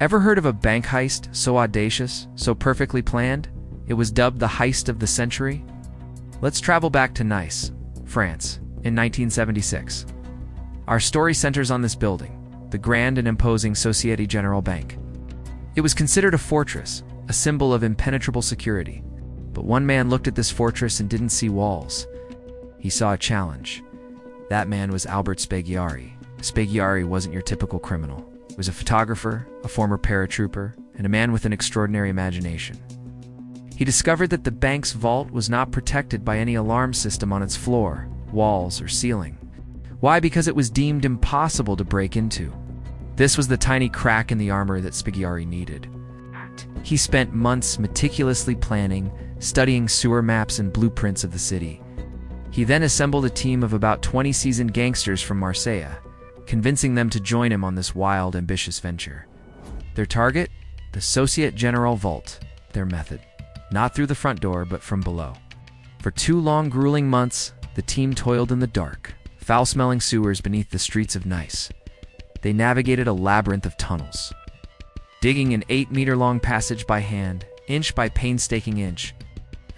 Ever heard of a bank heist so audacious, so perfectly planned? It was dubbed the heist of the century. Let's travel back to Nice, France, in 1976. Our story centers on this building, the grand and imposing Société Générale Bank. It was considered a fortress, a symbol of impenetrable security. But one man looked at this fortress and didn't see walls. He saw a challenge. That man was Albert Spaggiari. Spaggiari wasn't your typical criminal. He was a photographer, a former paratrooper, and a man with an extraordinary imagination. He discovered that the bank's vault was not protected by any alarm system on its floor, walls, or ceiling. Why? Because it was deemed impossible to break into. This was the tiny crack in the armor that Spaggiari needed. He spent months meticulously planning, studying sewer maps and blueprints of the city. He then assembled a team of about 20 seasoned gangsters from Marseille, convincing them to join him on this wild, ambitious venture. Their target? The Société Générale vault. Their method? Not through the front door, but from below. For 2 long, grueling months, the team toiled in the dark, foul-smelling sewers beneath the streets of Nice. They navigated a labyrinth of tunnels, digging an 8-meter-long passage by hand, inch by painstaking inch.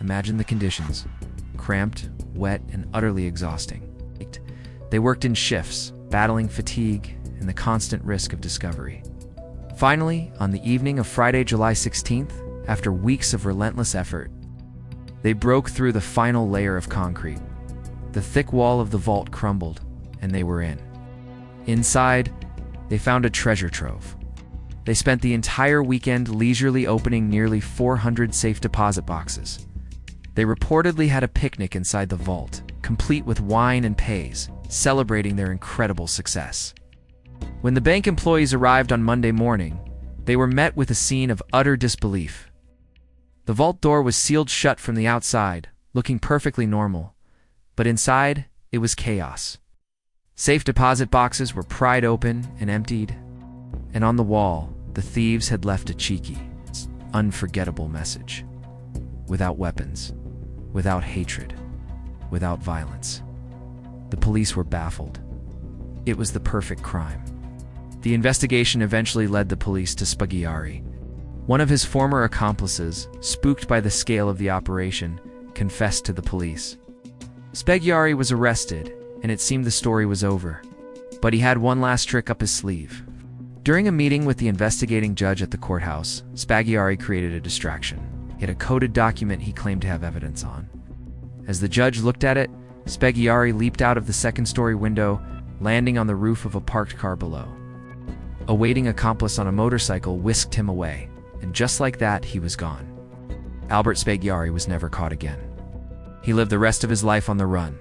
Imagine the conditions: cramped, wet, and utterly exhausting. They worked in shifts, battling fatigue and the constant risk of discovery. Finally, on the evening of Friday, July 16th, after weeks of relentless effort, they broke through the final layer of concrete. The thick wall of the vault crumbled, and they were in. Inside, they found a treasure trove. They spent the entire weekend leisurely opening nearly 400 safe deposit boxes. They reportedly had a picnic inside the vault, complete with wine and pays, celebrating their incredible success. When the bank employees arrived on Monday morning, they were met with a scene of utter disbelief. The vault door was sealed shut from the outside, looking perfectly normal, but inside, it was chaos. Safe deposit boxes were pried open and emptied, and on the wall, the thieves had left a cheeky, unforgettable message. Without weapons, without hatred, without violence. The police were baffled. It was the perfect crime. The investigation eventually led the police to Spaggiari. One of his former accomplices, spooked by the scale of the operation, confessed to the police. Spaggiari was arrested, and it seemed the story was over. But he had one last trick up his sleeve. During a meeting with the investigating judge at the courthouse, Spaggiari created a distraction. He had a coded document he claimed to have evidence on. As the judge looked at it, Spaggiari leaped out of the second-story window, landing on the roof of a parked car below. A waiting accomplice on a motorcycle whisked him away, and just like that, he was gone. Albert Spaggiari was never caught again. He lived the rest of his life on the run,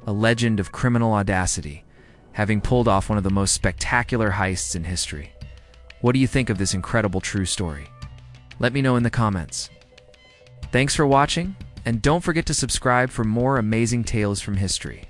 a legend of criminal audacity, having pulled off one of the most spectacular heists in history. What do you think of this incredible true story? Let me know in the comments. Thanks for watching, and don't forget to subscribe for more amazing tales from history.